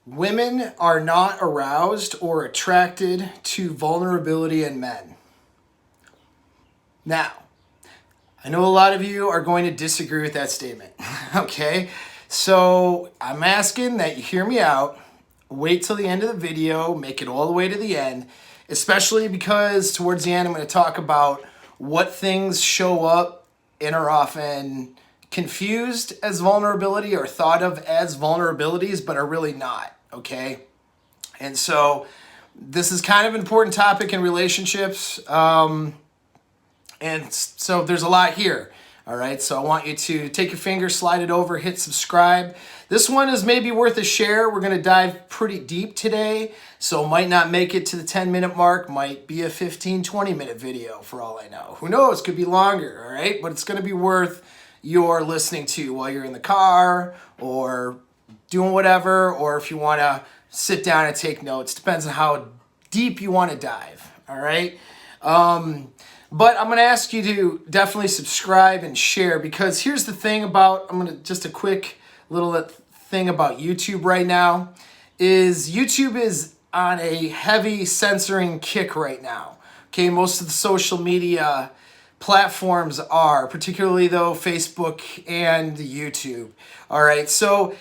Women are not aroused or attracted to vulnerability in men. Now, I know a lot of you are going to disagree with that statement, okay? So I'm asking that you hear me out, wait till the end of the video, make it all the way to the end, especially because towards the end I'm going to talk about what things show up and are often confused as vulnerability or thought of as vulnerabilities, but are really not, okay? And so this is kind of an important topic in relationships. And so there's a lot here. All right, so I want you to take your finger, slide it over, hit subscribe. This one is maybe worth a share. We're going to dive pretty deep today, so might not make it to the 10-minute mark, might be a 15, 20-minute video for all I know. Who knows, could be longer, all right? But it's going to be worth your listening to while you're in the car or doing whatever, or if you want to sit down and take notes. Depends on how deep you want to dive, all right? But I'm going to ask you to definitely subscribe and share, because here's the thing about, just a quick little thing about YouTube right now, is YouTube is on a heavy censoring kick right now. Okay, most of the social media platforms are, particularly though Facebook and YouTube. All right, so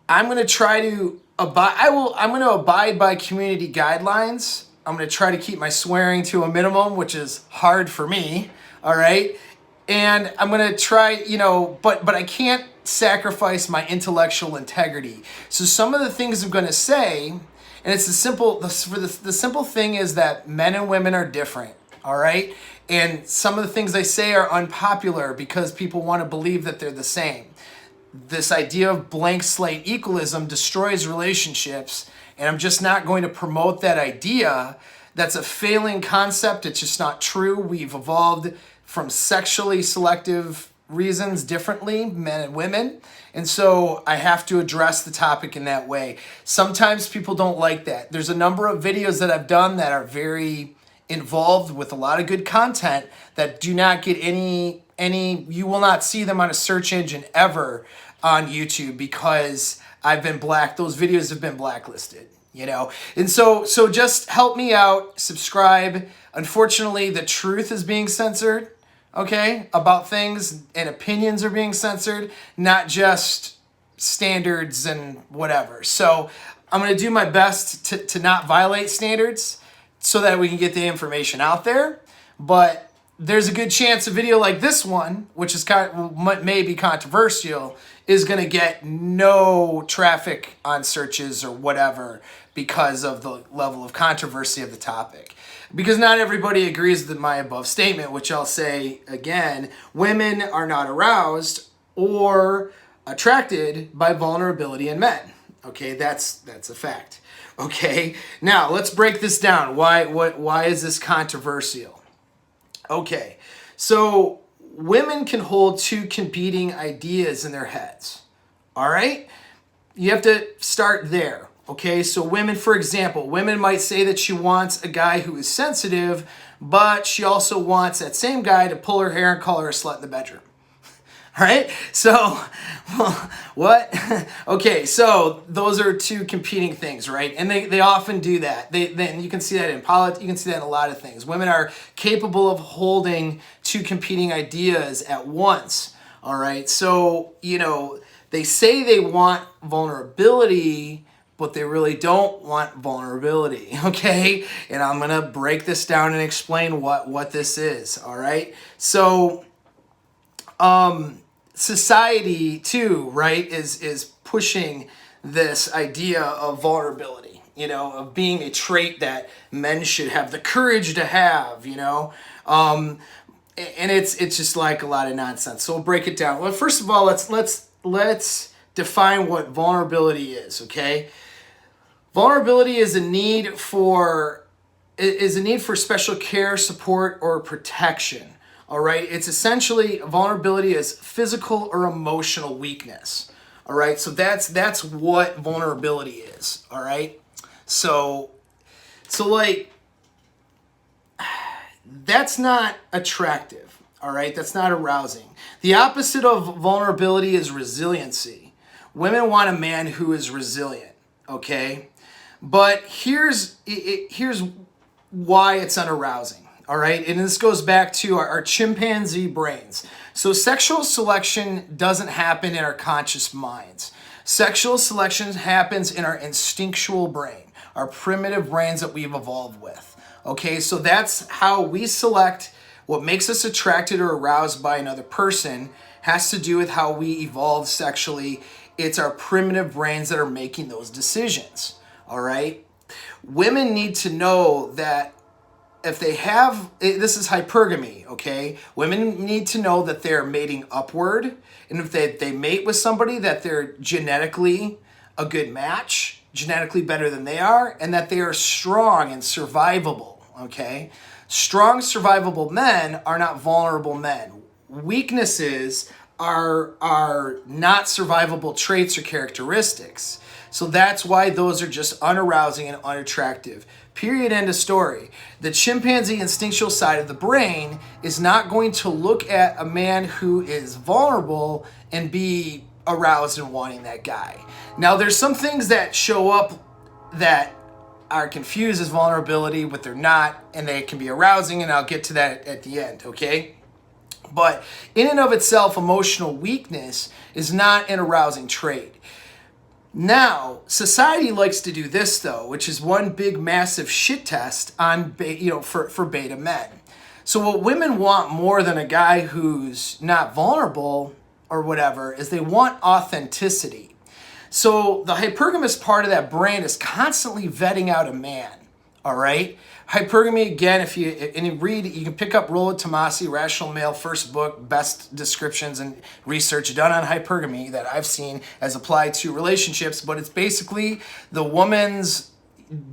I'm going to try to I'm going to abide by community guidelines. I'm going to try to keep my swearing to a minimum, which is hard for me, all right? And I'm going to try, but I can't sacrifice my intellectual integrity. So some of the things I'm going to say, and it's the simple thing is that men and women are different, all right? And some of the things I say are unpopular because people want to believe that they're the same. This idea of blank slate equalism destroys relationships, and I'm just not going to promote that idea. That's a failing concept. It's just not true. We've evolved from sexually selective reasons differently, men and women. And so I have to address the topic in that way. Sometimes people don't like that. There's a number of videos that I've done that are very involved with a lot of good content that do not get any, you will not see them on a search engine ever on YouTube, because those videos have been blacklisted, And so just help me out, subscribe. Unfortunately, the truth is being censored, okay, about things, and opinions are being censored, not just standards and whatever. So I'm going to do my best to not violate standards so that we can get the information out there. But there's a good chance a video like this one, which is may be controversial, is going to get no traffic on searches or whatever because of the level of controversy of the topic. Because not everybody agrees with my above statement, which I'll say again, women are not aroused or attracted by vulnerability in men. Okay, that's a fact. Okay, now let's break this down. Why is this controversial? Okay, so women can hold two competing ideas in their heads, all right? You have to start there, okay? So women, for example, women might say that she wants a guy who is sensitive, but she also wants that same guy to pull her hair and call her a slut in the bedroom. All right, so what? Okay, so those are two competing things, right? And they often do that. Then you can see that in politics. You can see that in a lot of things. Women are capable of holding two competing ideas at once. All right, so they say they want vulnerability, but they really don't want vulnerability. Okay, and I'm gonna break this down and explain what this is. All right, so society too, right, is pushing this idea of vulnerability, of being a trait that men should have the courage to have, and it's just like a lot of nonsense. So we'll break it down. Well, first of all, let's define what vulnerability is. Okay, vulnerability is a need for special care, support, or protection. All right, it's essentially vulnerability is physical or emotional weakness. All right, so that's what vulnerability is. All right, so like that's not attractive. All right, that's not arousing. The opposite of vulnerability is resiliency. Women want a man who is resilient. okay? But here's why it's unarousing, all right? And this goes back to our chimpanzee brains. So sexual selection doesn't happen in our conscious minds. Sexual selection happens in our instinctual brain, our primitive brains that we've evolved with, okay? So that's how we select what makes us attracted or aroused by another person. Has to do with how we evolved sexually. It's our primitive brains that are making those decisions, all right? Women need to know that if they have, this is hypergamy, okay? Women need to know that they're mating upward, and if they mate with somebody, that they're genetically a good match, genetically better than they are, and that they are strong and survivable, okay? Strong, survivable men are not vulnerable men. Weaknesses are not survivable traits or characteristics. So that's why those are just unarousing and unattractive. Period, end of story. The chimpanzee instinctual side of the brain is not going to look at a man who is vulnerable and be aroused and wanting that guy. Now, there's some things that show up that are confused as vulnerability, but they're not, and they can be arousing, and I'll get to that at the end, okay? But in and of itself, emotional weakness is not an arousing trait. Now, society likes to do this, though, which is one big, massive shit test on, for beta men. So what women want more than a guy who's not vulnerable or whatever is they want authenticity. So the hypergamous part of that brain is constantly vetting out a man, all right? Hypergamy, again, if you read, you can pick up Rollo Tomasi, Rational Male, first book, best descriptions and research done on hypergamy that I've seen as applied to relationships, but it's basically the woman's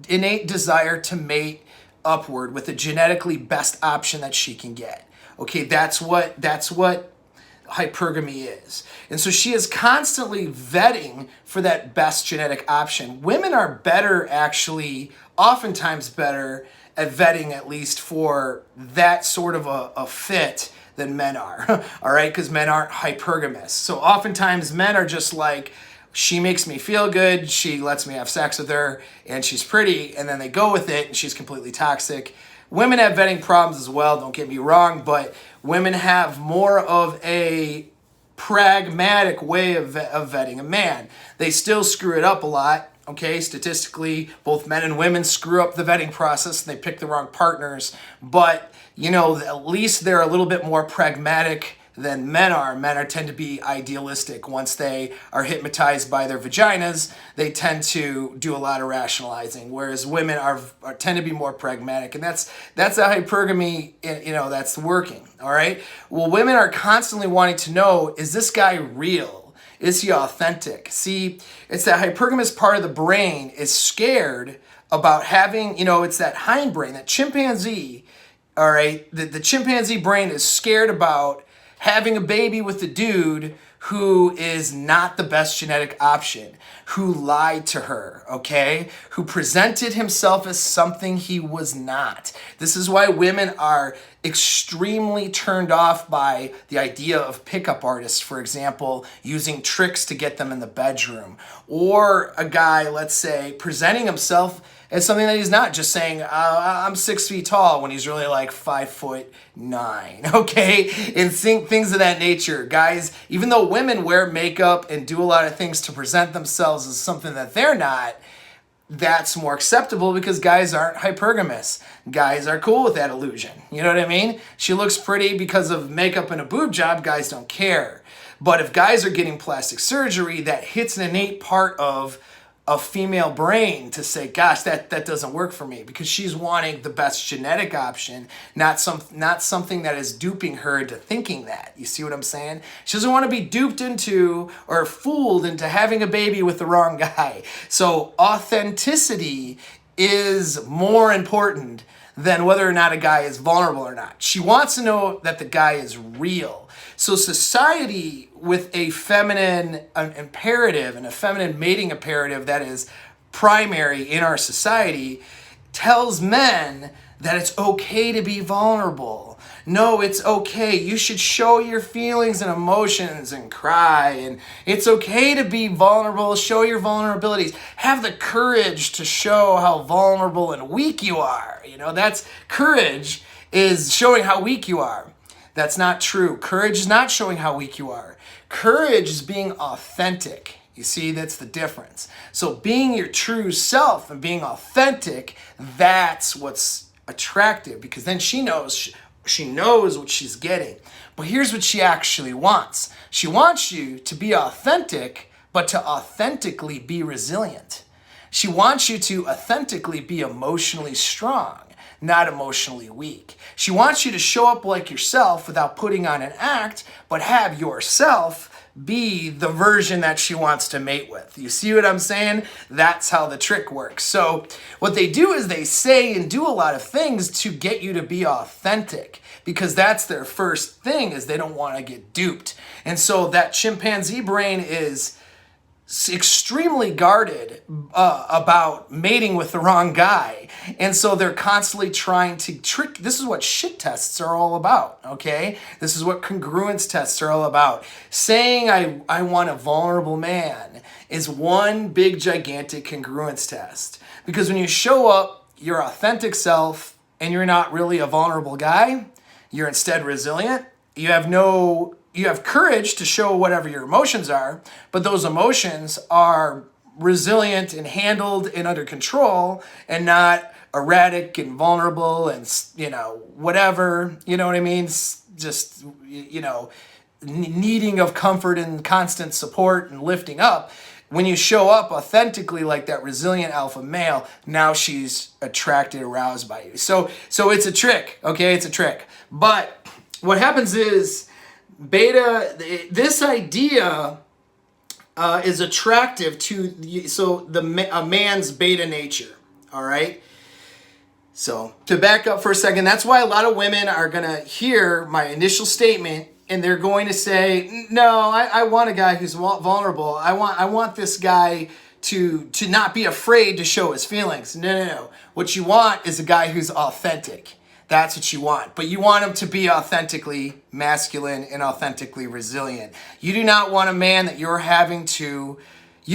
innate desire to mate upward with the genetically best option that she can get. Okay, that's what hypergamy is. And so she is constantly vetting for that best genetic option. Women are better, actually, oftentimes better at vetting, at least for that sort of a fit, than men are. All right, because men aren't hypergamous. So oftentimes men are just like, she makes me feel good, she lets me have sex with her, and she's pretty, and then they go with it, and she's completely toxic. Women have vetting problems as well, don't get me wrong, but women have more of a pragmatic way of vetting a man. They still screw it up a lot. Okay, statistically, both men and women screw up the vetting process and they pick the wrong partners. But, at least they're a little bit more pragmatic than men are. Men tend to be idealistic. Once they are hypnotized by their vaginas, they tend to do a lot of rationalizing, whereas women tend to be more pragmatic. And that's a hypergamy, that's working, all right? Well, women are constantly wanting to know, is this guy real? Is he authentic? See, it's that hypergamous part of the brain is scared about having, it's that hindbrain, that chimpanzee, all right? The chimpanzee brain is scared about having a baby with a dude who is not the best genetic option, who lied to her, okay? Who presented himself as something he was not. This is why women are extremely turned off by the idea of pickup artists, for example, using tricks to get them in the bedroom. Or a guy, let's say, presenting himself as something that he's not, just saying, I'm 6 feet tall when he's really like 5'9", okay? And things of that nature. Guys, even though women wear makeup and do a lot of things to present themselves as something that they're not, that's more acceptable because guys aren't hypergamous. Guys are cool with that illusion. You know what I mean? She looks pretty because of makeup and a boob job. Guys don't care. But if guys are getting plastic surgery, that hits an innate part of a female brain to say, gosh, that doesn't work for me, because she's wanting the best genetic option, not something that is duping her into thinking that. You see what I'm saying? She doesn't want to be duped into or fooled into having a baby with the wrong guy. So authenticity is more important than whether or not a guy is vulnerable or not. She wants to know that the guy is real. So society, with a feminine imperative and a feminine mating imperative that is primary in our society, tells men that it's okay to be vulnerable. No, it's okay. You should show your feelings and emotions and cry. And it's okay to be vulnerable. Show your vulnerabilities. Have the courage to show how vulnerable and weak you are. That's courage, is showing how weak you are. That's not true. Courage is not showing how weak you are. Courage is being authentic. You see, that's the difference. So being your true self and being authentic, that's what's attractive, because then she knows what she's getting. But here's what she actually wants. She wants you to be authentic, but to authentically be resilient. She wants you to authentically be emotionally strong, not emotionally weak. She wants you to show up like yourself without putting on an act, but have yourself be the version that she wants to mate with. You see what I'm saying? That's how the trick works. So what they do is they say and do a lot of things to get you to be authentic, because that's their first thing, is they don't want to get duped. And so that chimpanzee brain is extremely guarded about mating with the wrong guy. And so they're constantly trying to trick. This is what shit tests are all about, okay? This is what congruence tests are all about. Saying I want a vulnerable man is one big gigantic congruence test. Because when you show up your authentic self and you're not really a vulnerable guy, you're instead resilient. You have courage to show whatever your emotions are, but those emotions are resilient and handled and under control, and not erratic and vulnerable and, whatever, you know what I mean? Just, needing of comfort and constant support and lifting up. When you show up authentically like that resilient alpha male, now she's attracted, aroused by you. So it's a trick, okay? It's a trick. But what happens is, beta, this idea is attractive to a man's beta nature. All right. So to back up for a second, that's why a lot of women are gonna hear my initial statement and they're going to say, "No, I want a guy who's vulnerable. I want this guy to not be afraid to show his feelings." No. What you want is a guy who's authentic. That's what you want. But you want him to be authentically masculine and authentically resilient. You do not want a man that you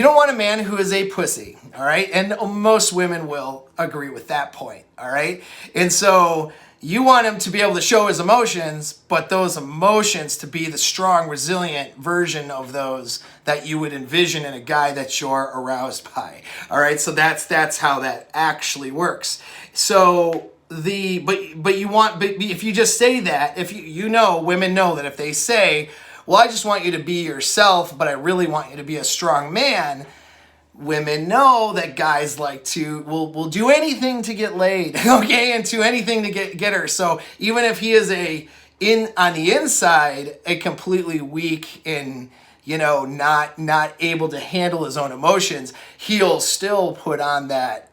don't want a man who is a pussy, all right? And most women will agree with that point, all right? And so you want him to be able to show his emotions, but those emotions to be the strong, resilient version of those that you would envision in a guy that you're aroused by, all right? So that's how that actually works. So if you just say that, if women know that if they say, "Well, I just want you to be yourself, but I really want you to be a strong man," women know that guys will do anything to get laid, okay, and do anything to get her. So even if he is on the inside a completely weak and not able to handle his own emotions, he'll still put on that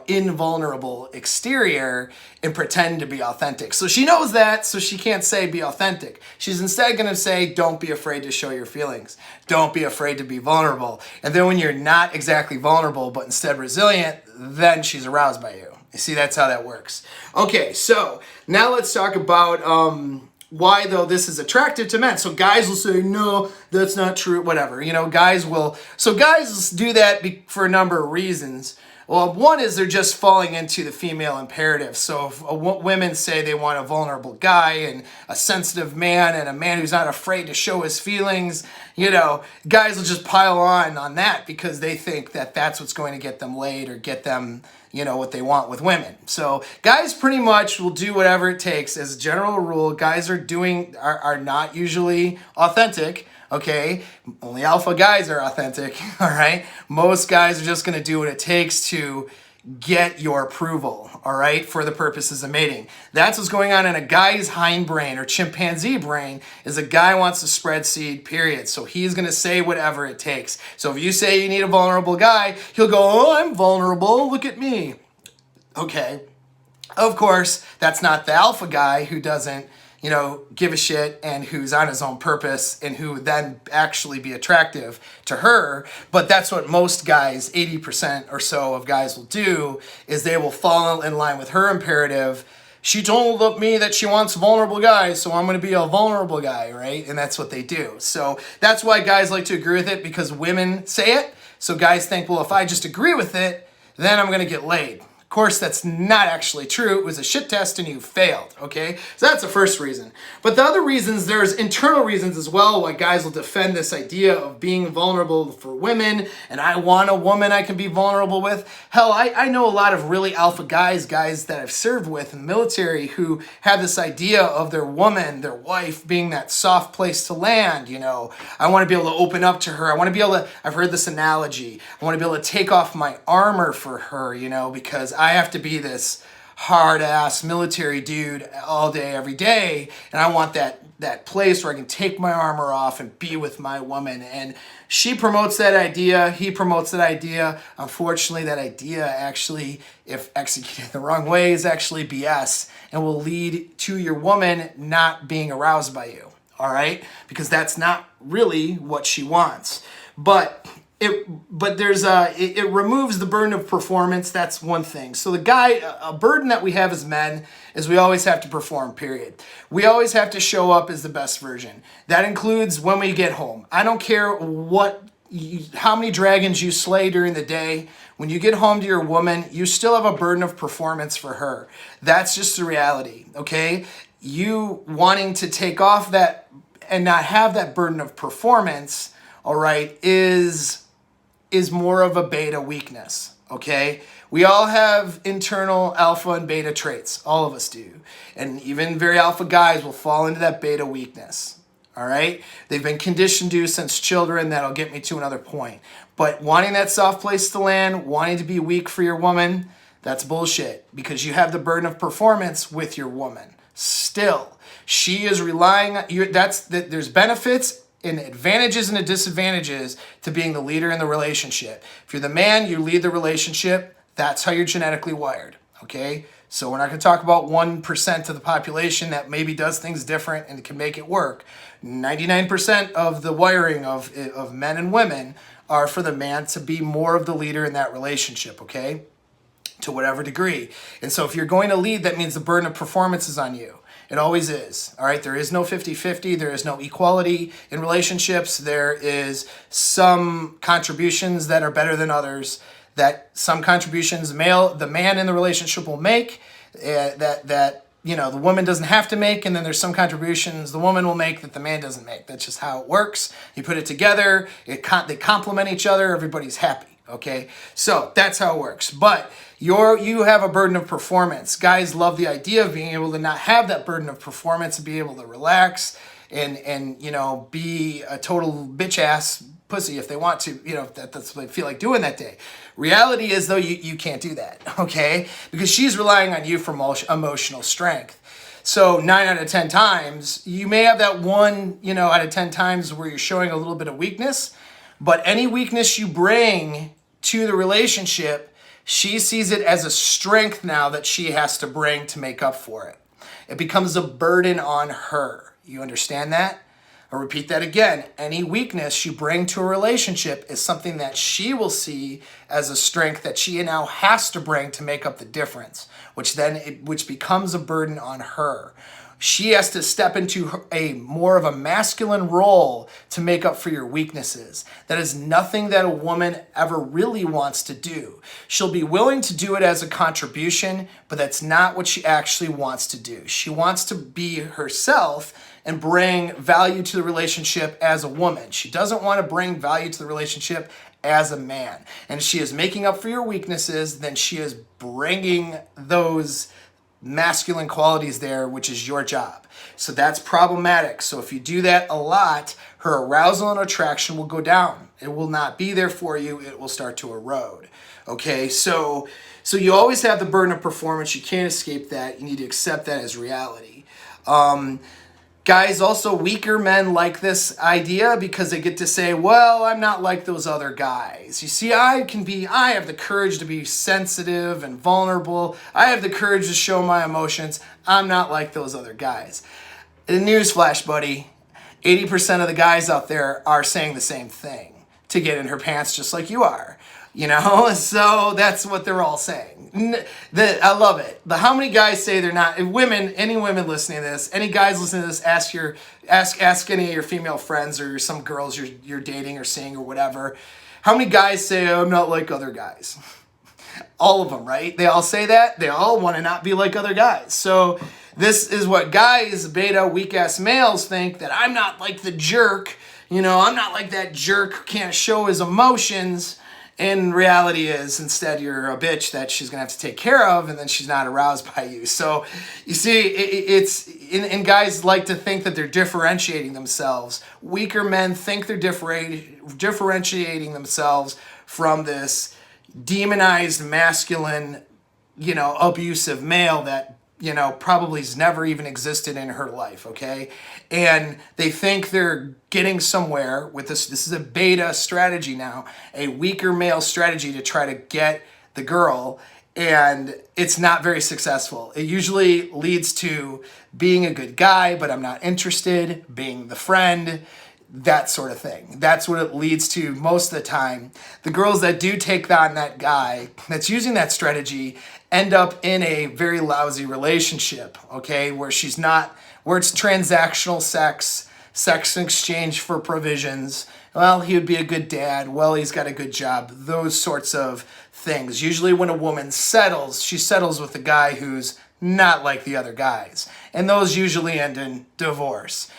invulnerable exterior and pretend to be authentic. So she knows that, so she can't say be authentic. She's instead going to say, don't be afraid to show your feelings. Don't be afraid to be vulnerable. And then when you're not exactly vulnerable, but instead resilient, then she's aroused by you. You see, that's how that works. Okay, so now let's talk about why, though, this is attractive to men. So guys will say, "No, that's not true," whatever. Guys do that for a number of reasons. Well, one is they're just falling into the female imperative. So if women say they want a vulnerable guy and a sensitive man and a man who's not afraid to show his feelings, guys will just pile on that because they think that that's what's going to get them laid or get them, what they want with women. So guys pretty much will do whatever it takes. As a general rule, guys are not usually authentic. Okay, only alpha guys are authentic, all right? Most guys are just going to do what it takes to get your approval, all right, for the purposes of mating. That's what's going on in a guy's hindbrain or chimpanzee brain, is a guy wants to spread seed, period. So he's going to say whatever it takes. So if you say you need a vulnerable guy, he'll go, "Oh, I'm vulnerable, look at me." Okay, of course, that's not the alpha guy who doesn't give a shit and who's on his own purpose and who would then actually be attractive to her. But that's what most guys, 80% or so of guys will do, is they will fall in line with her imperative. She told me that she wants vulnerable guys, so I'm going to be a vulnerable guy, right? And that's what they do. So that's why guys like to agree with it, because women say it. So guys think, well, if I just agree with it, then I'm going to get laid. Of course, that's not actually true. It was a shit test and you failed, okay? So that's the first reason. But the other reasons, there's internal reasons as well why guys will defend this idea of being vulnerable for women, and I want a woman I can be vulnerable with. Hell, I know a lot of really alpha guys that I've served with in the military who have this idea of their woman, their wife, being that soft place to land, I want to be able to open up to her. I want to be able to, I've heard this analogy, I want to be able to take off my armor for her, because I have to be this hard-ass military dude all day, every day, and I want that place where I can take my armor off and be with my woman. And she promotes that idea, he promotes that idea. Unfortunately, that idea actually, if executed the wrong way, is actually BS and will lead to your woman not being aroused by you, all right? Because that's not really what she wants. But it removes the burden of performance. That's one thing. So a burden that we have as men is we always have to perform, period. We always have to show up as the best version. That includes when we get home. I don't care how many dragons you slay during the day. When you get home to your woman, you still have a burden of performance for her. That's just the reality, okay? You wanting to take off that and not have that burden of performance, all right, is more of a beta weakness, okay? We all have internal alpha and beta traits. All of us do. And even very alpha guys will fall into that beta weakness, all right? They've been conditioned to since children. That'll get me to another point. But wanting that soft place to land, wanting to be weak for your woman, that's bullshit, because you have the burden of performance with your woman. Still, she is relying on you. There's benefits and advantages and disadvantages to being the leader in the relationship. If you're the man, you lead the relationship. That's how you're genetically wired, okay? So we're not going to talk about 1% of the population that maybe does things different and can make it work. 99% of the wiring of men and women are for the man to be more of the leader in that relationship, okay? To whatever degree. And so if you're going to lead, that means the burden of performance is on you. It always is, all right? There is no 50-50. There is no equality in relationships. There is some contributions that are better than others, that some contributions the man in the relationship will make that the woman doesn't have to make, and then there's some contributions the woman will make that the man doesn't make. That's just how it works. You put it together, they complement each other, everybody's happy, okay? So that's how it works. But you have a burden of performance. Guys love the idea of being able to not have that burden of performance and be able to relax and be a total bitch ass pussy if they want to, that's what they feel like doing that day. Reality is, though, you can't do that, okay? Because she's relying on you for emotional strength. So 9 out of 10 times, you may have that one, out of 10 times where you're showing a little bit of weakness, but any weakness you bring to the relationship, she sees it as a strength now that she has to bring to make up for it. It becomes a burden on her. You understand that? I'll repeat that again. Any weakness you bring to a relationship is something that she will see as a strength that she now has to bring to make up the difference, which becomes a burden on her. She has to step into a more of a masculine role to make up for your weaknesses. That is nothing that a woman ever really wants to do. She'll be willing to do it as a contribution, but that's not what she actually wants to do. She wants to be herself and bring value to the relationship as a woman. She doesn't want to bring value to the relationship as a man. And if she is making up for your weaknesses, then she is bringing those masculine qualities there, which is your job. So that's problematic. So if you do that a lot, her arousal and attraction will go down. It will not be there for you. It will start to erode. Okay, so you always have the burden of performance. You can't escape that. You need to accept that as reality. Guys, also weaker men like this idea because they get to say, well, I'm not like those other guys. You see, I have the courage to be sensitive and vulnerable. I have the courage to show my emotions. I'm not like those other guys. Newsflash, buddy, 80% of the guys out there are saying the same thing to get in her pants just like you are. So that's what they're all saying. I love it. How many guys say they're not? If women, any women listening to this, any guys listening to this, ask any of your female friends or some girls you're dating or seeing or whatever. How many guys say, "I'm not like other guys"? All of them, right? They all say that. They all want to not be like other guys. So this is what guys, beta, weak-ass males think, that I'm not like the jerk. I'm not like that jerk who can't show his emotions. And reality is, instead, you're a bitch that she's going to have to take care of, and then she's not aroused by you. So you see, and guys like to think that they're differentiating themselves. Weaker men think they're differentiating themselves from this demonized masculine, abusive male that, probably has never even existed in her life, okay? And they think they're getting somewhere with this. This is a beta strategy now, a weaker male strategy to try to get the girl, and it's not very successful. It usually leads to being a good guy, but I'm not interested, being the friend, that sort of thing. That's what it leads to most of the time. The girls that do take on that guy that's using that strategy end up in a very lousy relationship, okay, where it's transactional sex in exchange for provisions. Well, he would be a good dad. Well, he's got a good job. Those sorts of things. Usually when a woman settles, she settles with a guy who's not like the other guys. And those usually end in divorce.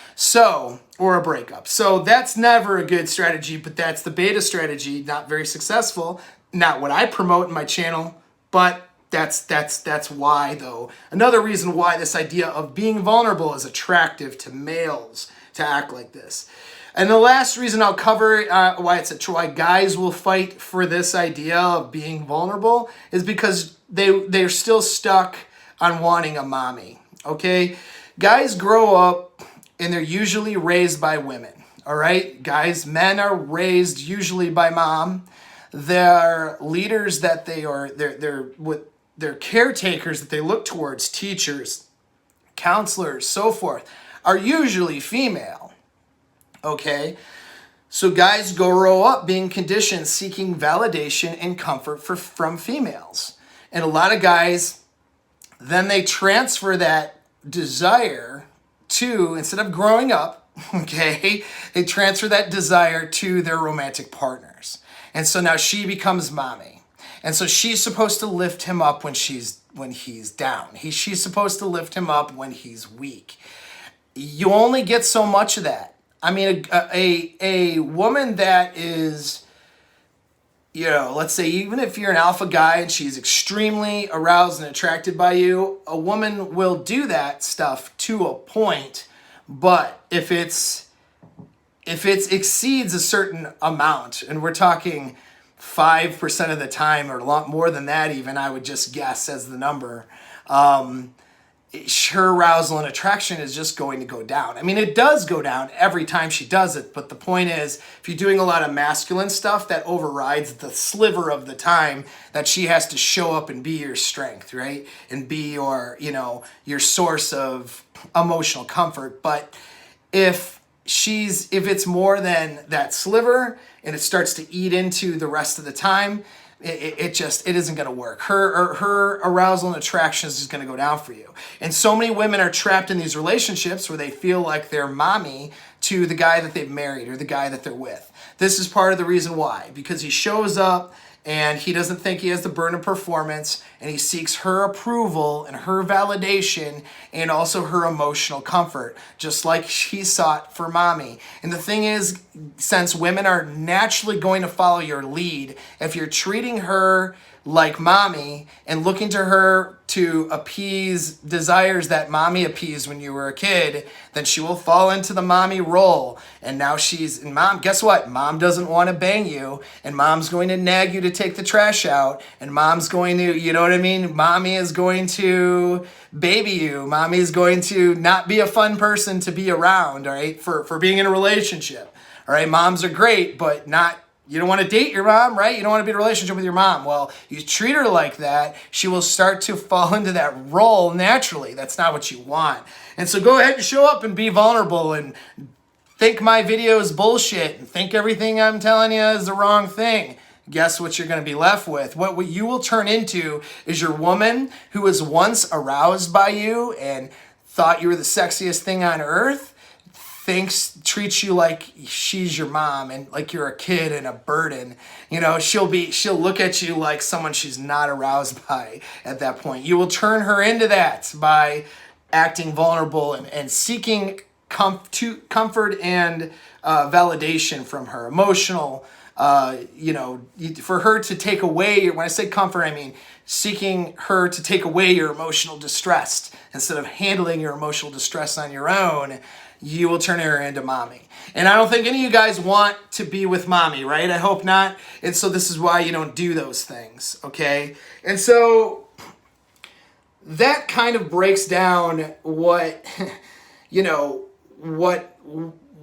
Or a breakup. So that's never a good strategy, but that's the beta strategy. Not very successful. Not what I promote in my channel, but that's why, though. Another reason why this idea of being vulnerable is attractive to males to act like this. And the last reason I'll cover why guys will fight for this idea of being vulnerable is because they're still stuck on wanting a mommy, okay? Guys grow up and they're usually raised by women, all right? Men are raised usually by mom. They're leaders that they're caretakers that they look towards, teachers, counselors, so forth, are usually female, okay? So guys grow up being conditioned, seeking validation and comfort from females. And a lot of guys, then they transfer that desire to, instead of growing up, okay, they transfer that desire to their romantic partners. And so now she becomes mommy. And so she's supposed to lift him up when he's down. She's supposed to lift him up when he's weak. You only get so much of that. I mean, a woman that is, let's say even if you're an alpha guy and she's extremely aroused and attracted by you, a woman will do that stuff to a point. But if it exceeds a certain amount, and we're talking 5% of the time, or a lot more than that even, I would just guess as the number, her arousal and attraction is just going to go down. I mean, it does go down every time she does it, but the point is, if you're doing a lot of masculine stuff, that overrides the sliver of the time that she has to show up and be your strength, right? And be your source of emotional comfort. But if it's more than that sliver and it starts to eat into the rest of the time, it isn't going to work. Her arousal and attraction is just going to go down for you. And so many women are trapped in these relationships where they feel like they're mommy to the guy that they've married or the guy that they're with. This is part of the reason why, because he shows up and he doesn't think he has the burden of performance, and he seeks her approval and her validation and also her emotional comfort, just like she sought for mommy. And the thing is, since women are naturally going to follow your lead, if you're treating her like mommy and looking to her to appease desires that mommy appeased when you were a kid, then she will fall into the mommy role. And now mom, guess what? Mom doesn't want to bang you, and mom's going to nag you to take the trash out, and mom's going to, you know what I mean? Mommy is going to baby you. Mommy is going to not be a fun person to be around, all right, for being in a relationship. All right, moms are great, but not You don't want to date your mom, right? You don't want to be in a relationship with your mom. Well, you treat her like that, she will start to fall into that role naturally. That's not what you want. And so go ahead and show up and be vulnerable and think my video is bullshit and think everything I'm telling you is the wrong thing. Guess what you're going to be left with? What you will turn into is your woman who was once aroused by you and thought you were the sexiest thing on earth, treats you like she's your mom and like you're a kid and a burden. You know, she'll look at you like someone she's not aroused by at that point. You will turn her into that by acting vulnerable and seeking comfort and validation from her, emotional, for her to take away, when I say comfort, I mean seeking her to take away your emotional distress. Instead of handling your emotional distress on your own, you will turn her into mommy. And I don't think any of you guys want to be with mommy, right? I hope not. And so this is why you don't do those things, okay? And so that kind of breaks down what,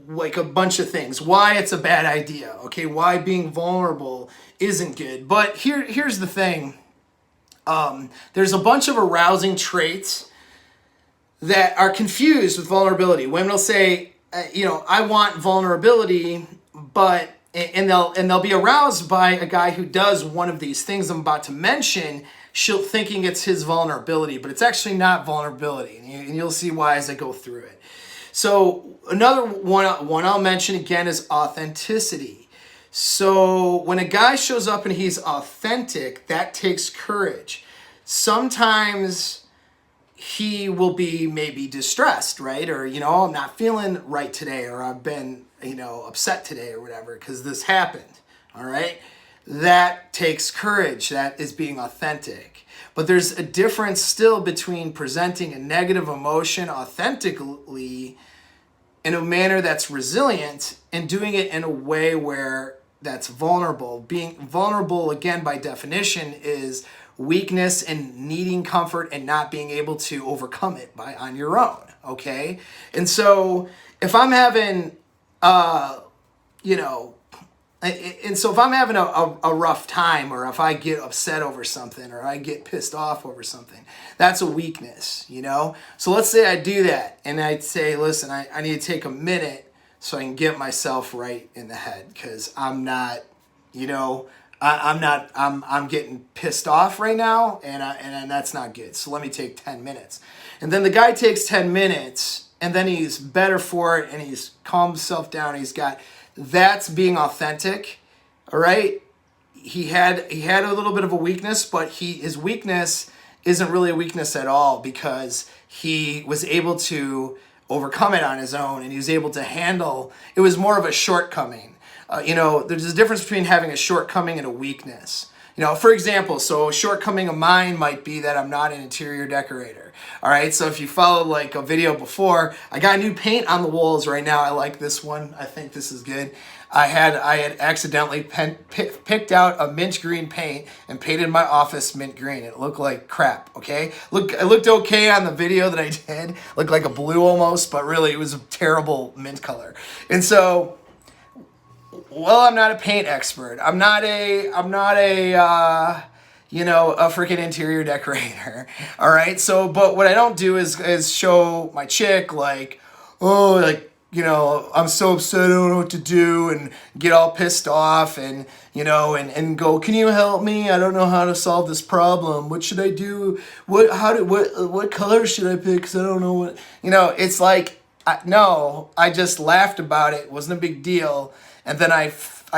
like a bunch of things, why it's a bad idea, okay? Why being vulnerable isn't good. But here's the thing. There's a bunch of arousing traits that are confused with vulnerability. Women will say, I want vulnerability, and they'll be aroused by a guy who does one of these things I'm about to mention, thinking it's his vulnerability, but it's actually not vulnerability, and you'll see why as I go through it. So another one I'll mention again is authenticity. So when a guy shows up and he's authentic, that takes courage. Sometimes he will be maybe distressed, right? Or, I'm not feeling right today, or I've been, upset today or whatever, because this happened, all right? That takes courage. That is being authentic. But there's a difference still between presenting a negative emotion authentically in a manner that's resilient and doing it in a way where that's vulnerable. Being vulnerable, again, by definition, is weakness and needing comfort and not being able to overcome it on your own, okay? And so if I'm having, if I'm having a rough time, or if I get upset over something, or I get pissed off over something, that's a weakness, So let's say I do that, and I'd say, listen, I need to take a minute so I can get myself right in the head, because I'm not, I'm getting pissed off right now, and that's not good. So let me take 10 minutes. And then the guy takes 10 minutes, and then he's better for it, and he's calmed himself down. That's being authentic, all right? He had a little bit of a weakness, but his weakness isn't really a weakness at all, because he was able to overcome it on his own, and he was able to handle, it was more of a shortcoming. There's a difference between having a shortcoming and a weakness. For example, so a shortcoming of mine might be that I'm not an interior decorator. All right, so if you followed like a video before, I got new paint on the walls right now. I like this one. I think this is good. I had accidentally picked out a mint green paint and painted my office mint green. It looked like crap, okay? It looked okay on the video that I did. Looked like a blue almost, but really it was a terrible mint color. And so, well, I'm not a paint expert. I'm not a freaking interior decorator. All right. So, but what I don't do is show my chick like, I'm so upset, I don't know what to do, and get all pissed off and go, can you help me? I don't know how to solve this problem. What should I do? What color should I pick? 'Cause I don't know what, it's like, I just laughed about it. It wasn't a big deal. And then I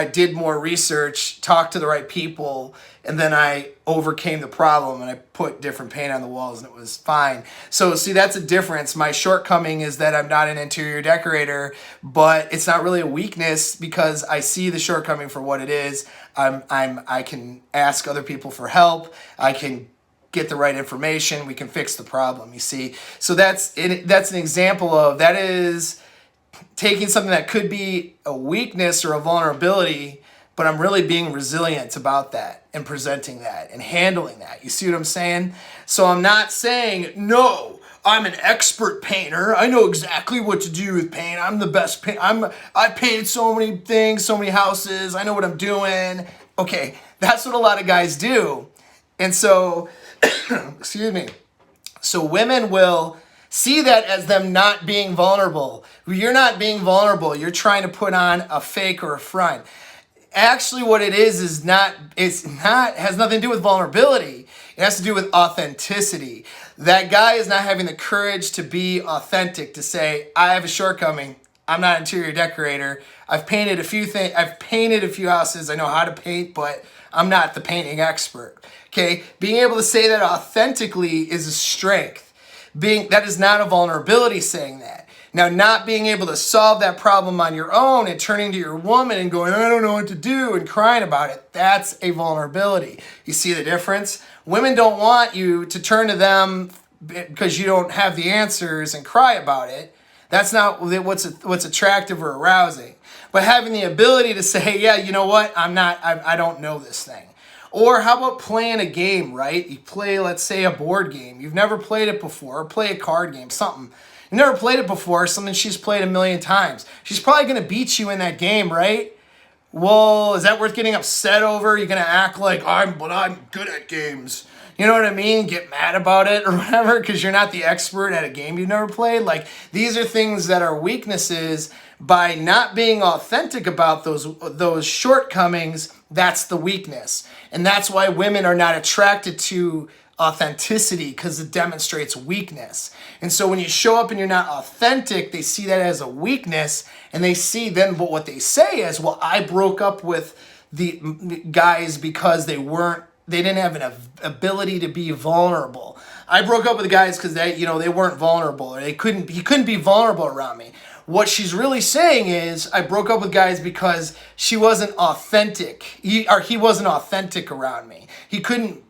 did more research, talked to the right people, and then I overcame the problem, and I put different paint on the walls, and it was fine. So see, that's a difference. My shortcoming is that I'm not an interior decorator, but it's not really a weakness, because I see the shortcoming for what it is. I can ask other people for help. I can get the right information. We can fix the problem, you see. So that's an example of, that is taking something that could be a weakness or a vulnerability, but I'm really being resilient about that and presenting that and handling that. You see what I'm saying? So I'm not saying, no, I'm an expert painter. I know exactly what to do with paint. I'm the best I've painted so many things, so many houses. I know what I'm doing. Okay, that's what a lot of guys do. And so, excuse me. So women will see that as them not being vulnerable. You're not being vulnerable. You're trying to put on a fake or a front. Actually, what it is not, has nothing to do with vulnerability. It has to do with authenticity. That guy is not having the courage to be authentic, to say, I have a shortcoming. I'm not an interior decorator. I've painted a few things. I've painted a few houses. I know how to paint, but I'm not the painting expert. Okay, being able to say that authentically is a strength. That is not a vulnerability, saying that. Now, not being able to solve that problem on your own and turning to your woman and going, I don't know what to do, and crying about it, that's a vulnerability. You see the difference? Women don't want you to turn to them because you don't have the answers and cry about it. That's not what's attractive or arousing. But having the ability to say, yeah, you know what, I don't know this thing. Or how about playing a game, right? You play, let's say, a board game. You've never played it before. Or play a card game, something. You've never played it before, something she's played a million times. She's probably going to beat you in that game, right? Well, is that worth getting upset over? You're going to act like, I'm good at games. You know what I mean? Get mad about it or whatever because you're not the expert at a game you've never played. Like, these are things that are weaknesses. By not being authentic about those shortcomings, that's the weakness. And that's why women are not attracted to authenticity, because it demonstrates weakness. And so when you show up and you're not authentic, they see that as a weakness, and they see then what they say is, well, I broke up with the guys because they didn't have an ability to be vulnerable. I broke up with the guys because they weren't vulnerable, or he couldn't be vulnerable around me. What she's really saying is, I broke up with guys because she wasn't authentic. He wasn't authentic around me. He couldn't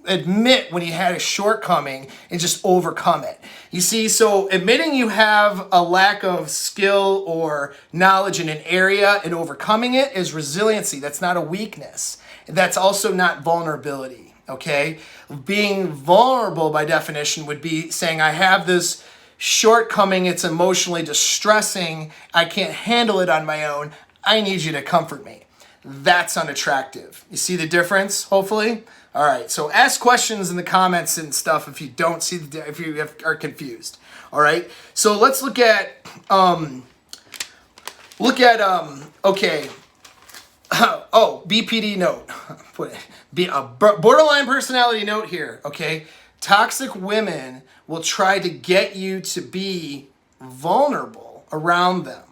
admit when he had a shortcoming and just overcome it. You see, so admitting you have a lack of skill or knowledge in an area and overcoming it is resiliency. That's not a weakness. That's also not vulnerability, okay? Being vulnerable by definition would be saying, I have this shortcoming, it's emotionally distressing, I can't handle it on my own, I need you to comfort me. That's unattractive. You see the difference, hopefully? All right, so ask questions in the comments and stuff if you don't see if you are confused. All right, so let's look at okay. Oh, BPD note. A borderline personality note here. Okay, toxic women will try to get you to be vulnerable around them.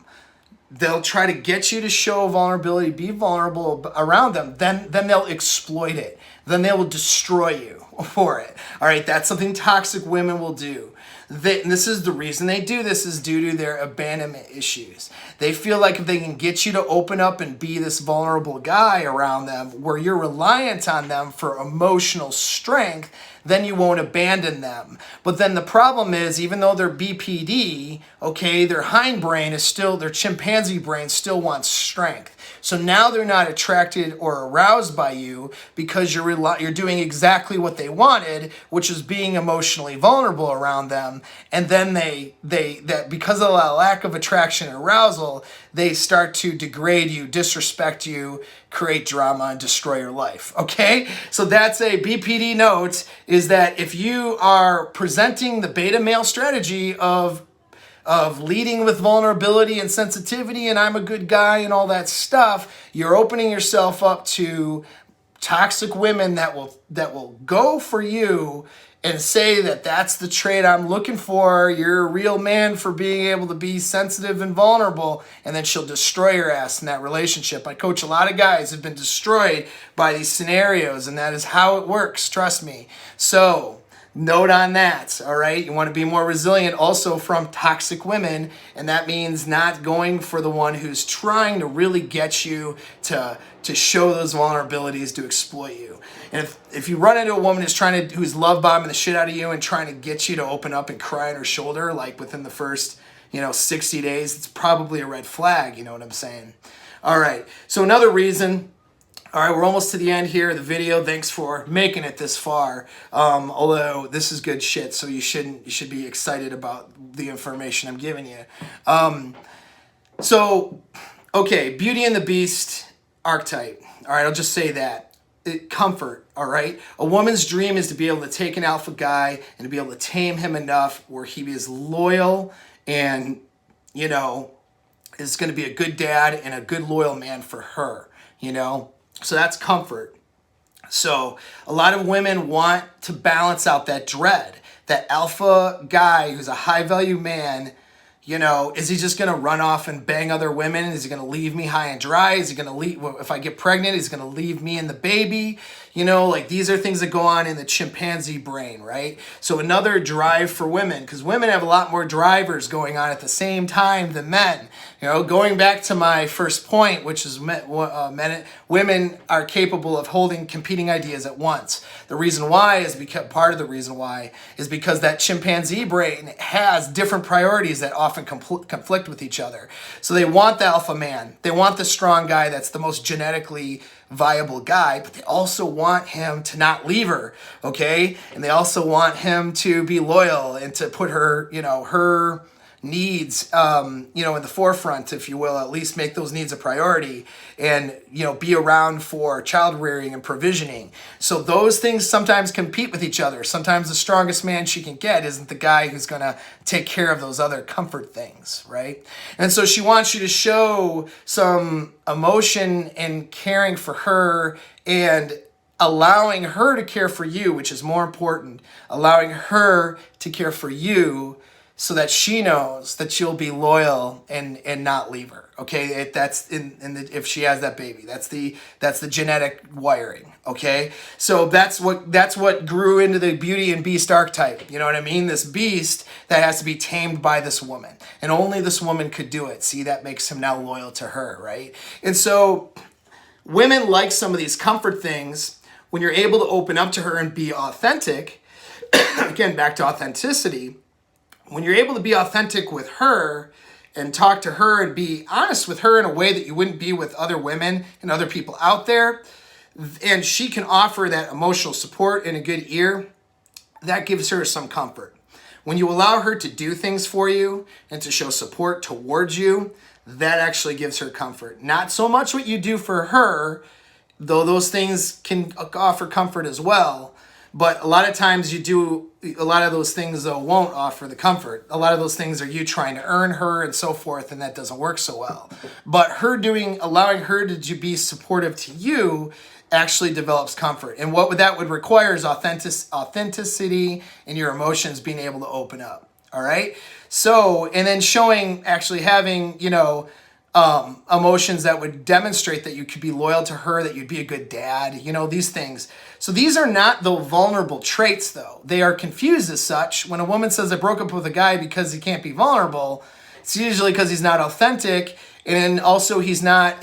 They'll try to get you to show vulnerability, be vulnerable around them. Then they'll exploit it. Then they will destroy you for it. All right, that's something toxic women will do. And this is the reason they do this, is due to their abandonment issues. They feel like if they can get you to open up and be this vulnerable guy around them, where you're reliant on them for emotional strength, then you won't abandon them. But then the problem is, even though they're BPD, okay, their hindbrain is still, their chimpanzee brain still wants strength. So now they're not attracted or aroused by you because you're doing exactly what they wanted, which is being emotionally vulnerable around them. And then that because of the lack of attraction and arousal, they start to degrade you, disrespect you, create drama, and destroy your life. Okay? So that's a BPD note, is that if you are presenting the beta male strategy of leading with vulnerability and sensitivity and I'm a good guy and all that stuff, you're opening yourself up to toxic women that will go for you and say that that's the trait I'm looking for. You're a real man for being able to be sensitive and vulnerable, and then she'll destroy your ass in that relationship. I coach a lot of guys who've been destroyed by these scenarios, and that is how it works, trust me. So note on that, all right? You want to be more resilient also from toxic women, and that means not going for the one who's trying to really get you to show those vulnerabilities, to exploit you. And if you run into a woman who's love bombing the shit out of you and trying to get you to open up and cry on her shoulder, like within the first 60 days, it's probably a red flag, you know what I'm saying? All right, so another reason All right, we're almost to the end here of the video. Thanks for making it this far. Although this is good shit, so you should be excited about the information I'm giving you. Okay, Beauty and the Beast archetype. All right, I'll just say that. Comfort, all right? A woman's dream is to be able to take an alpha guy and to be able to tame him enough where he is loyal and, you know, is going to be a good dad and a good loyal man for her, you know? So that's comfort. So a lot of women want to balance out that dread. That alpha guy who's a high value man, you know, is he just going to run off and bang other women? Is he going to leave me high and dry? Is he going to leave, if I get pregnant, is he going to leave me and the baby? You know, like these are things that go on in the chimpanzee brain, right? So another drive for women, because women have a lot more drivers going on at the same time than men. You know, going back to my first point, which is women are capable of holding competing ideas at once. The reason why is because part of the reason why is because that chimpanzee brain has different priorities that often conflict with each other. So they want the alpha man. They want the strong guy that's the most genetically viable guy, but they also want him to not leave her, okay? And they also want him to be loyal and to put her, you know, her needs, you know, in the forefront, if you will, at least make those needs a priority and, you know, be around for child rearing and provisioning. So those things sometimes compete with each other. Sometimes the strongest man she can get isn't the guy who's going to take care of those other comfort things, right? And so she wants you to show some emotion and caring for her and allowing her to care for you, which is more important, allowing her to care for you so that she knows that you'll be loyal and not leave her. Okay, that's if she has that baby, that's the genetic wiring. Okay, so that's what grew into the Beauty and Beast archetype. You know what I mean? This beast that has to be tamed by this woman, and only this woman could do it. See, that makes him now loyal to her, right? And so women like some of these comfort things when you're able to open up to her and be authentic. Again, back to authenticity. When you're able to be authentic with her and talk to her and be honest with her in a way that you wouldn't be with other women and other people out there, and she can offer that emotional support in a good ear, that gives her some comfort. When you allow her to do things for you and to show support towards you, that actually gives her comfort. Not so much what you do for her, though those things can offer comfort as well. But a lot of times you do, a lot of those things though won't offer the comfort. A lot of those things are you trying to earn her and so forth, and that doesn't work so well. But allowing her to be supportive to you actually develops comfort. And what that would require is authenticity in your emotions being able to open up. All right? So, and then actually having, you know, emotions that would demonstrate that you could be loyal to her, that you'd be a good dad, you know, these things. So these are not the vulnerable traits, though. They are confused as such. When a woman says, I broke up with a guy because he can't be vulnerable, it's usually because he's not authentic, and also he's not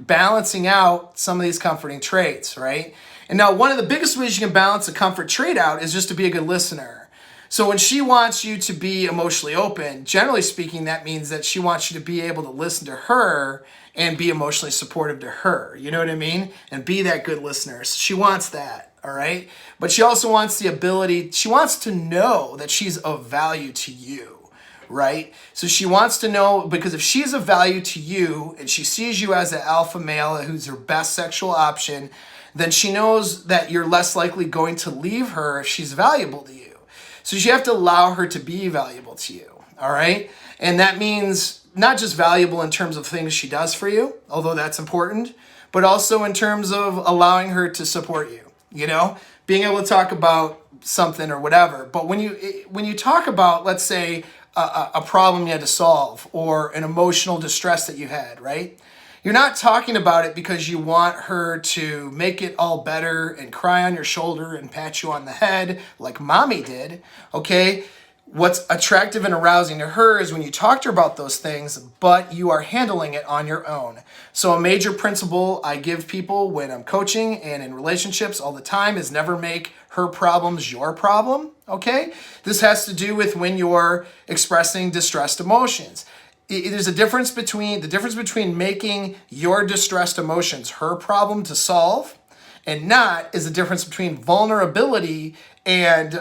balancing out some of these comforting traits, right? And now one of the biggest ways you can balance a comfort trait out is just to be a good listener. So when she wants you to be emotionally open, generally speaking, that means that she wants you to be able to listen to her and be emotionally supportive to her. You know what I mean? And be that good listener. So she wants that, all right? But she also wants the ability, she wants to know that she's of value to you, right? So she wants to know, because if she's of value to you and she sees you as an alpha male who's her best sexual option, then she knows that you're less likely going to leave her if she's valuable to you. So you have to allow her to be valuable to you, all right? And that means not just valuable in terms of things she does for you, although that's important, but also in terms of allowing her to support you, you know? Being able to talk about something or whatever. But when you talk about, let's say, a problem you had to solve or an emotional distress that you had, right? You're not talking about it because you want her to make it all better and cry on your shoulder and pat you on the head like mommy did, okay? What's attractive and arousing to her is when you talk to her about those things, but you are handling it on your own. So a major principle I give people when I'm coaching and in relationships all the time is never make her problems your problem, okay? This has to do with when you're expressing distressed emotions. there's a difference between making your distressed emotions her problem to solve and not is the difference between vulnerability and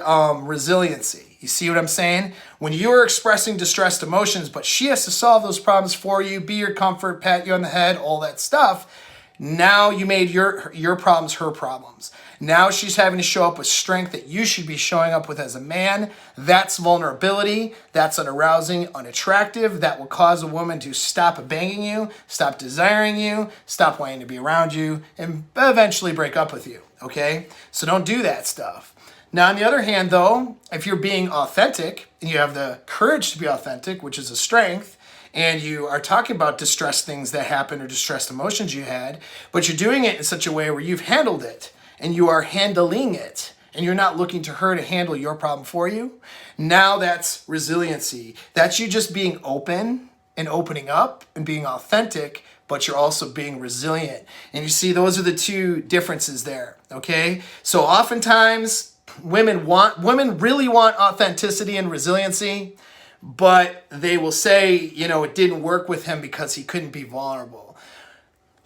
resiliency. You see what I'm saying? When you're expressing distressed emotions, but she has to solve those problems for you, be your comfort, pat you on the head, all that stuff, now you made your problems her problems. Now she's having to show up with strength that you should be showing up with as a man. That's vulnerability. That's unarousing, unattractive. That will cause a woman to stop banging you, stop desiring you, stop wanting to be around you, and eventually break up with you, okay? So don't do that stuff. Now, on the other hand, though, if you're being authentic and you have the courage to be authentic, which is a strength, and you are talking about distressed things that happened or distressed emotions you had, but you're doing it in such a way where you've handled it and you are handling it and you're not looking to her to handle your problem for you, now that's resiliency. That's you just being open and opening up and being authentic, but you're also being resilient. And you see, those are the two differences there, okay? So oftentimes, women really want authenticity and resiliency, but they will say, it didn't work with him because he couldn't be vulnerable.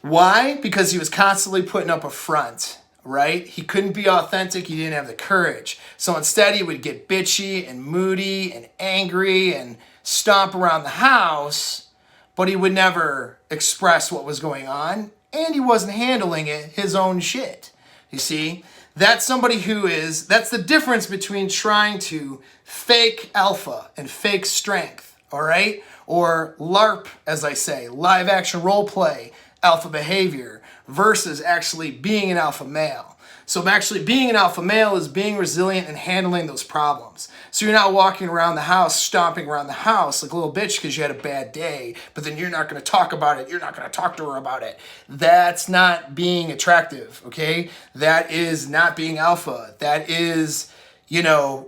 Why? Because he was constantly putting up a front, right? He couldn't be authentic. He didn't have the courage. So instead, he would get bitchy and moody and angry and stomp around the house, but he would never express what was going on, and he wasn't handling it, his own shit. You see? That's that's the difference between trying to fake alpha and fake strength, all right? Or LARP, as I say, live action role play, alpha behavior, versus actually being an alpha male. So actually being an alpha male is being resilient and handling those problems. So you're not walking around the house, stomping around the house like a little bitch because you had a bad day, but then you're not going to talk about it. You're not going to talk to her about it. That's not being attractive, okay? That is not being alpha. That is, you have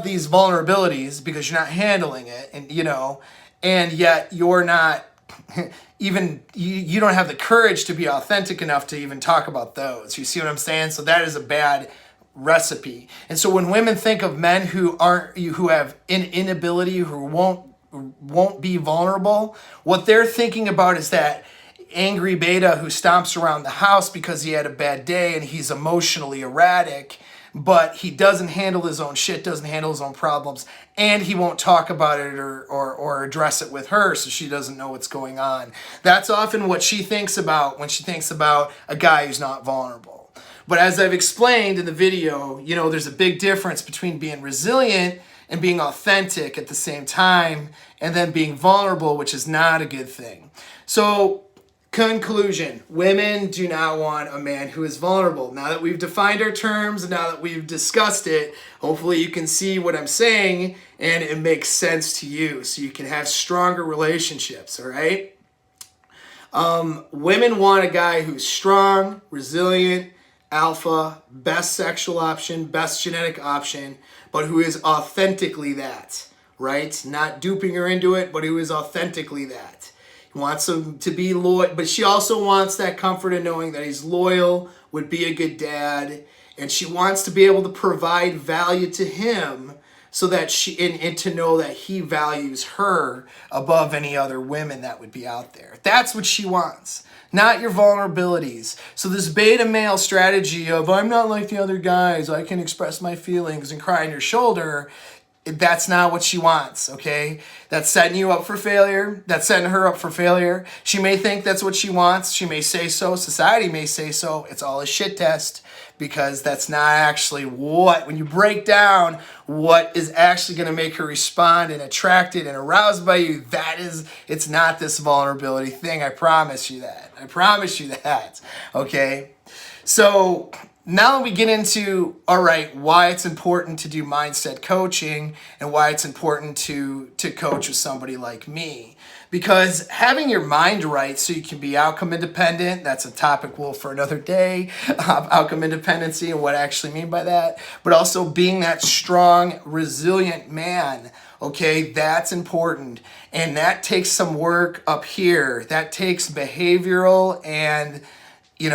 these vulnerabilities because you're not handling it, and yet you're not even, you don't have the courage to be authentic enough to even talk about those. You see what I'm saying? So that is a bad recipe. And so when women think of men who have an inability, who won't be vulnerable, what they're thinking about is that angry beta who stomps around the house because he had a bad day and he's emotionally erratic, but he doesn't handle his own shit, doesn't handle his own problems, and he won't talk about it or address it with her, so she doesn't know what's going on. That's often what she thinks about when she thinks about a guy who's not vulnerable. But as I've explained in the video, there's a big difference between being resilient and being authentic at the same time, and then being vulnerable, which is not a good thing. So, conclusion, women do not want a man who is vulnerable. Now that we've defined our terms and now that we've discussed it, hopefully you can see what I'm saying and it makes sense to you so you can have stronger relationships, all right? Women want a guy who's strong, resilient, alpha, best sexual option, best genetic option, but who is authentically that, right? Not duping her into it, but who is authentically that. Wants him to be loyal, but she also wants that comfort in knowing that he's loyal, would be a good dad, and she wants to be able to provide value to him so that and to know that he values her above any other women that would be out there. That's what she wants, not your vulnerabilities. So this beta male strategy of I'm not like the other guys, I can express my feelings and cry on your shoulder, that's not what she wants, okay? That's setting you up for failure. That's setting her up for failure. She may think that's what she wants. She may say so. Society may say so. It's all a shit test because that's not actually when you break down what is actually going to make her respond and attracted and aroused by you, it's not this vulnerability thing. I promise you that. Okay? So now we get into, all right, why it's important to do mindset coaching and why it's important to coach with somebody like me. Because having your mind right so you can be outcome independent, that's a topic for another day, outcome independency and what I actually mean by that, but also being that strong, resilient man, okay, that's important. And that takes some work up here. That takes behavioral and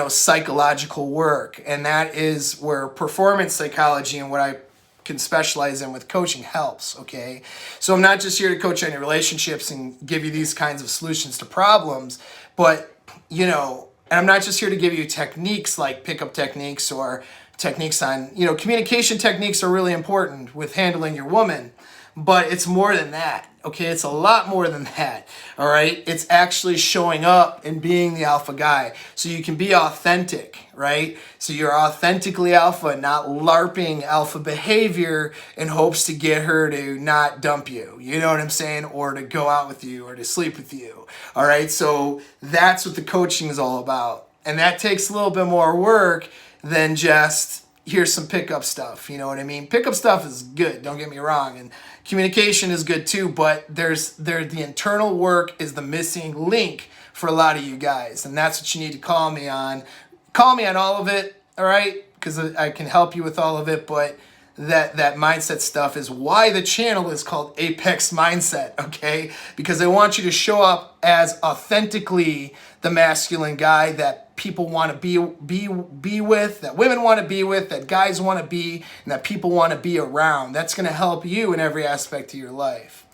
psychological work. And that is where performance psychology and what I can specialize in with coaching helps, okay? So I'm not just here to coach on your relationships and give you these kinds of solutions to problems, but, you know, and I'm not just here to give you techniques like pickup techniques or techniques on, you know, communication techniques are really important with handling your woman, but it's more than that, okay? It's a lot more than that, all right? It's actually showing up and being the alpha guy so you can be authentic, right? So you're authentically alpha, not LARPing alpha behavior in hopes to get her to not dump you, you know what I'm saying? Or to go out with you or to sleep with you, all right? So that's what the coaching is all about. And that takes a little bit more work than just here's some pickup stuff, you know what I mean? Pickup stuff is good, don't get me wrong, and communication is good too, but the internal work is the missing link for a lot of you guys, and that's what you need to call me on. Call me on all of it, all right? Because I can help you with all of it, but that mindset stuff is why the channel is called Apex Mindset, okay? Because I want you to show up as authentically the masculine guy that people want to be with, that women want to be with, that guys want to be, and that people want to be around. That's going to help you in every aspect of your life.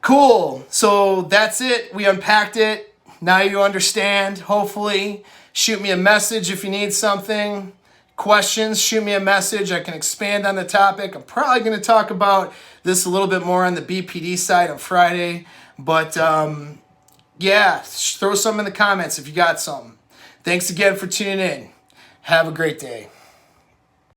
Cool. So that's it. We unpacked it. Now you understand, hopefully. Shoot me a message if you need something. Questions, shoot me a message. I can expand on the topic. I'm probably going to talk about this a little bit more on the BPD side on Friday. But yeah, throw some in the comments if you got some. Thanks again for tuning in. Have a great day.